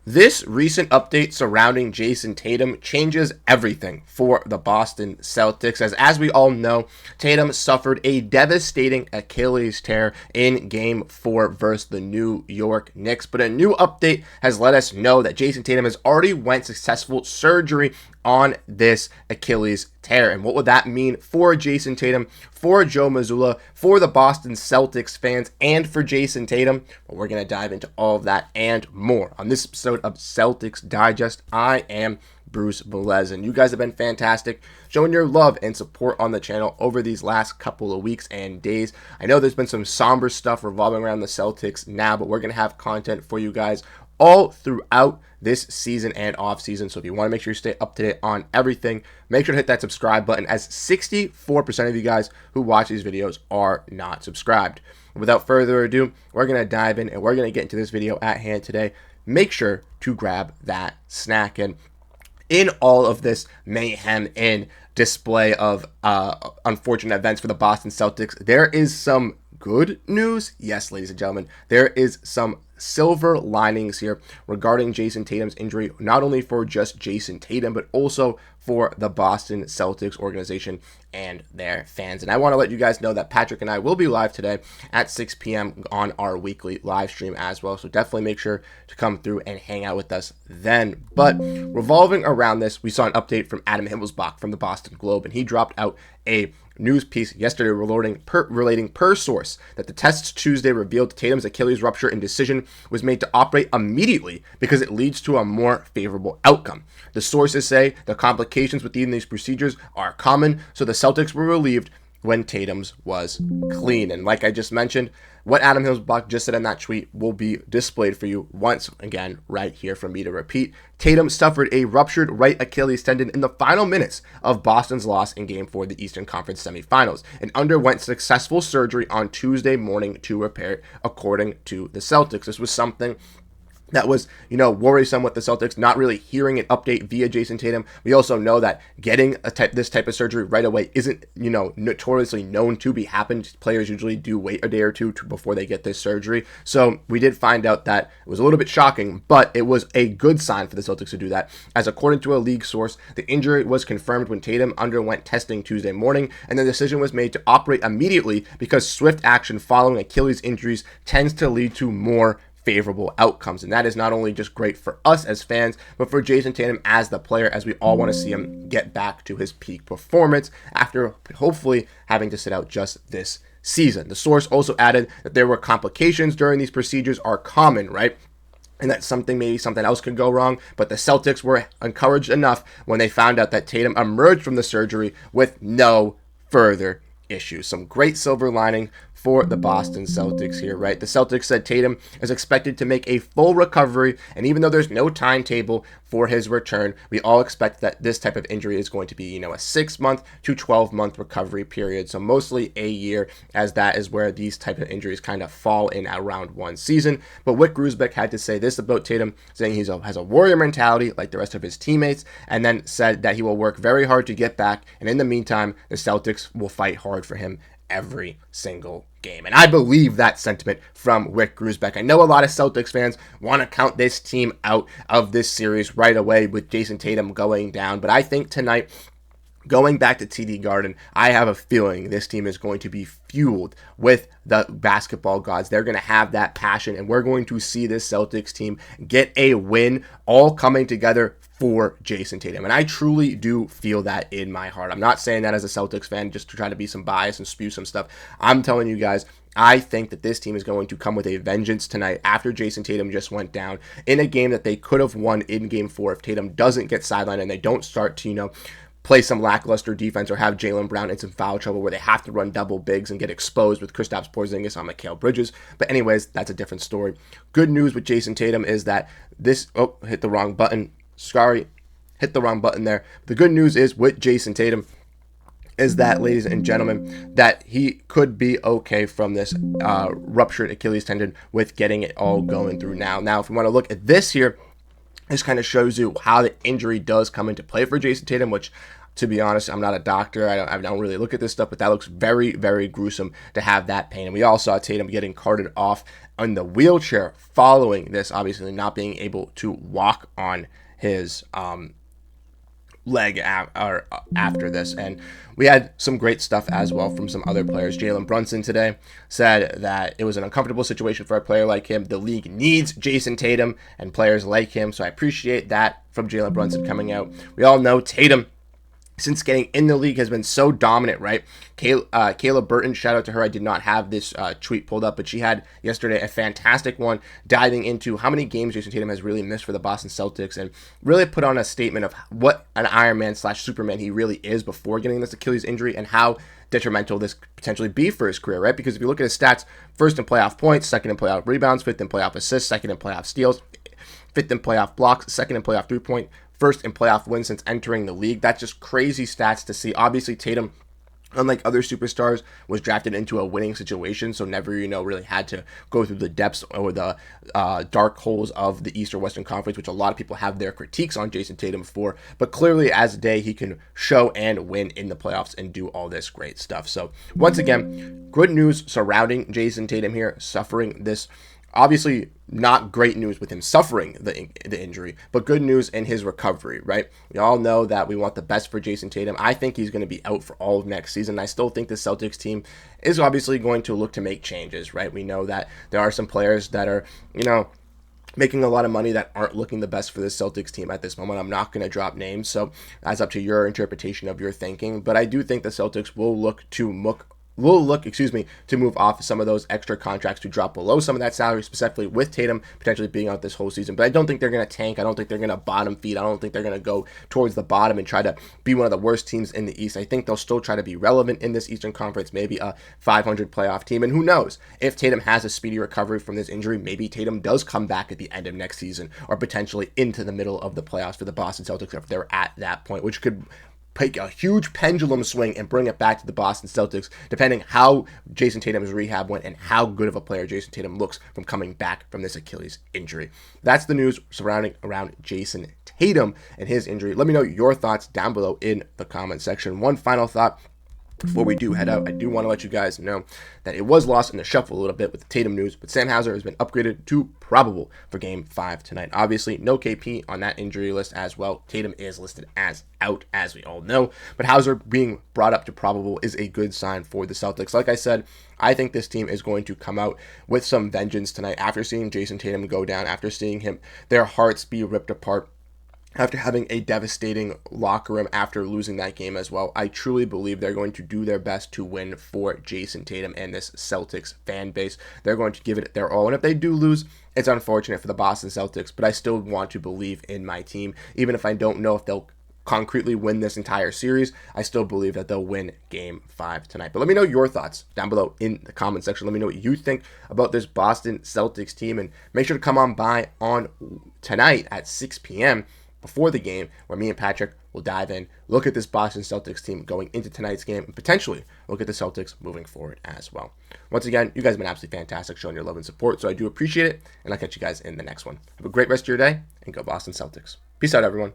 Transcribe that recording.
This recent update surrounding Jayson Tatum changes everything for the Boston Celtics. As we all know, Tatum suffered a devastating Achilles tear in Game 4 versus the New York Knicks. But a new update has let us know that Jayson Tatum has already went successful surgery on this Achilles tear. And what would that mean for Jayson Tatum, for Joe Mazzulla, for the Boston Celtics fans, and for Jayson Tatum? Well, we're going to dive into all of that and more on this episode of Celtics Digest. I am Bruce Veliz, and you guys have been fantastic, showing your love and support on the channel over these last couple of weeks and days. I know there's been some somber stuff revolving around the Celtics now, but we're going to have content for you guys all throughout this season and off season. So if you want to make sure you stay up to date on everything, make sure to hit that subscribe button, as 64% of you guys who watch these videos are not subscribed. Without further ado, we're going to dive in and we're going to get into this video at hand today. Make sure to grab that snack. And in all of this mayhem and display of unfortunate events for the Boston Celtics, there is some good news. Yes, ladies and gentlemen, there is some silver linings here regarding Jayson Tatum's injury, not only for just Jayson Tatum, but also for the Boston Celtics organization and their fans. And I want to let you guys know that Patrick and I will be live today at 6 p.m. on our weekly live stream as well. So definitely make sure to come through and hang out with us then. But revolving around this, we saw an update from Adam Himmelsbach from the Boston Globe, and he dropped out a news piece yesterday relating per source that the tests Tuesday revealed Tatum's Achilles rupture and decision was made to operate immediately because it leads to a more favorable outcome. The sources say the complications within these procedures are common, so the Celtics were relieved when Tatum's was clean. And like I just mentioned, what Adam Himmelsbach just said in that tweet will be displayed for you once again right here for me to repeat. Tatum suffered a ruptured right Achilles tendon in the final minutes of Boston's loss in Game 4 of the Eastern Conference semifinals and underwent successful surgery on Tuesday morning to repair it, according to the Celtics. This was something that was, worrisome with the Celtics not really hearing an update via Jayson Tatum. We also know that getting this type of surgery right away isn't, notoriously known to be happened. Players usually do wait a day or two before they get this surgery. So we did find out that it was a little bit shocking, but it was a good sign for the Celtics to do that, as according to a league source, the injury was confirmed when Tatum underwent testing Tuesday morning, and the decision was made to operate immediately because swift action following Achilles injuries tends to lead to more favorable outcomes. And that is not only just great for us as fans, but for Jayson Tatum as the player, as we all want to see him get back to his peak performance after hopefully having to sit out just this season. The source also added that there were complications during these procedures are common, right? And that maybe something else could go wrong, but the Celtics were encouraged enough when they found out that Tatum emerged from the surgery with no further issues. Some great silver lining for the Boston Celtics here, right? The Celtics said Tatum is expected to make a full recovery, and even though there's no timetable for his return, we all expect that this type of injury is going to be, a 6-month to 12-month recovery period. So mostly a year, as that is where these type of injuries kind of fall in around one season. But Wyc Grousbeck had to say this about Tatum, saying he has a warrior mentality like the rest of his teammates, and then said that he will work very hard to get back, and in the meantime, the Celtics will fight hard for him every single game. And I believe that sentiment from Wyc Grousbeck. I know a lot of Celtics fans want to count this team out of this series right away with Jayson Tatum going down, but I think tonight, going back to TD Garden, I have a feeling this team is going to be fueled with the basketball gods. They're going to have that passion, and we're going to see this Celtics team get a win, all coming together for Jayson Tatum. And I truly do feel that in my heart. I'm not saying that as a Celtics fan just to try to be some bias and spew some stuff. I'm telling you guys, I think that this team is going to come with a vengeance tonight after Jayson Tatum just went down in a game that they could have won in Game 4 if Tatum doesn't get sidelined and they don't start to, play some lackluster defense or have Jaylen Brown in some foul trouble where they have to run double bigs and get exposed with Kristaps Porziņģis on Mikal Bridges. But anyways, that's a different story. Good news with Jayson Tatum is that hit the wrong button. Sorry, hit the wrong button there. The good news is with Jayson Tatum is that, ladies and gentlemen, that he could be okay from this ruptured Achilles tendon with getting it all going through now. Now, if we want to look at this here, this kind of shows you how the injury does come into play for Jayson Tatum, which to be honest. I'm not a doctor. I don't really look at this stuff, but that looks very, very gruesome to have that pain. And we all saw Tatum getting carted off in the wheelchair following this, obviously not being able to walk on his leg after this. And we had some great stuff as well from some other players. Jalen Brunson today said that it was an uncomfortable situation for a player like him. The league needs Jayson Tatum and players like him, so I appreciate that from Jalen Brunson coming out. We all know Tatum, since getting in the league, has been so dominant, right? Kayla Burton, shout out to her. I did not have this tweet pulled up, but she had yesterday a fantastic one diving into how many games Jayson Tatum has really missed for the Boston Celtics and really put on a statement of what an Iron Man / Superman he really is before getting this Achilles injury and how detrimental this could potentially be for his career, right? Because if you look at his stats, first in playoff points, second in playoff rebounds, fifth in playoff assists, second in playoff steals, fifth in playoff blocks, second in playoff three-point, first in playoff wins since entering the league. That's just crazy stats to see. Obviously, Tatum, unlike other superstars, was drafted into a winning situation, so never, really had to go through the depths or the dark holes of the East or Western Conference, which a lot of people have their critiques on Jayson Tatum for. But clearly, as a day, he can show and win in the playoffs and do all this great stuff. So, once again, good news surrounding Jayson Tatum here, suffering this. Obviously, not great news with him suffering the injury, but good news in his recovery, right? We all know that we want the best for Jayson Tatum. I think he's going to be out for all of next season. I still think the Celtics team is obviously going to look to make changes, right? We know that there are some players that are, making a lot of money that aren't looking the best for the Celtics team at this moment. I'm not going to drop names, so that's up to your interpretation of your thinking. But I do think the Celtics will look to to move off some of those extra contracts to drop below some of that salary, specifically with Tatum potentially being out this whole season. But I don't think they're going to tank. I don't think they're going to bottom feed. I don't think they're going to go towards the bottom and try to be one of the worst teams in the East. I think they'll still try to be relevant in this Eastern Conference, maybe a 500 playoff team. And who knows, if Tatum has a speedy recovery from this injury, maybe Tatum does come back at the end of next season or potentially into the middle of the playoffs for the Boston Celtics if they're at that point, which could take a huge pendulum swing and bring it back to the Boston Celtics, depending how Jayson Tatum's rehab went and how good of a player Jayson Tatum looks from coming back from this Achilles injury. That's the news surrounding around Jayson Tatum and his injury. Let me know your thoughts down below in the comment section. One final thought before we do head out, I do want to let you guys know that it was lost in the shuffle a little bit with the Tatum news, but Sam Hauser has been upgraded to probable for Game 5 tonight. Obviously, no KP on that injury list as well. Tatum is listed as out, as we all know, but Hauser being brought up to probable is a good sign for the Celtics. Like I said, I think this team is going to come out with some vengeance tonight after seeing Jayson Tatum go down, after seeing their hearts be ripped apart, after having a devastating locker room after losing that game as well. I truly believe they're going to do their best to win for Jayson Tatum and this Celtics fan base. They're going to give it their all. And if they do lose, it's unfortunate for the Boston Celtics, but I still want to believe in my team. Even if I don't know if they'll concretely win this entire series, I still believe that they'll win Game 5 tonight. But let me know your thoughts down below in the comment section. Let me know what you think about this Boston Celtics team, and make sure to come on by on tonight at 6 p.m. before the game, where me and Patrick will dive in, look at this Boston Celtics team going into tonight's game, and potentially look at the Celtics moving forward as well. Once again, you guys have been absolutely fantastic showing your love and support, so I do appreciate it, and I'll catch you guys in the next one. Have a great rest of your day, and go Boston Celtics. Peace out, everyone.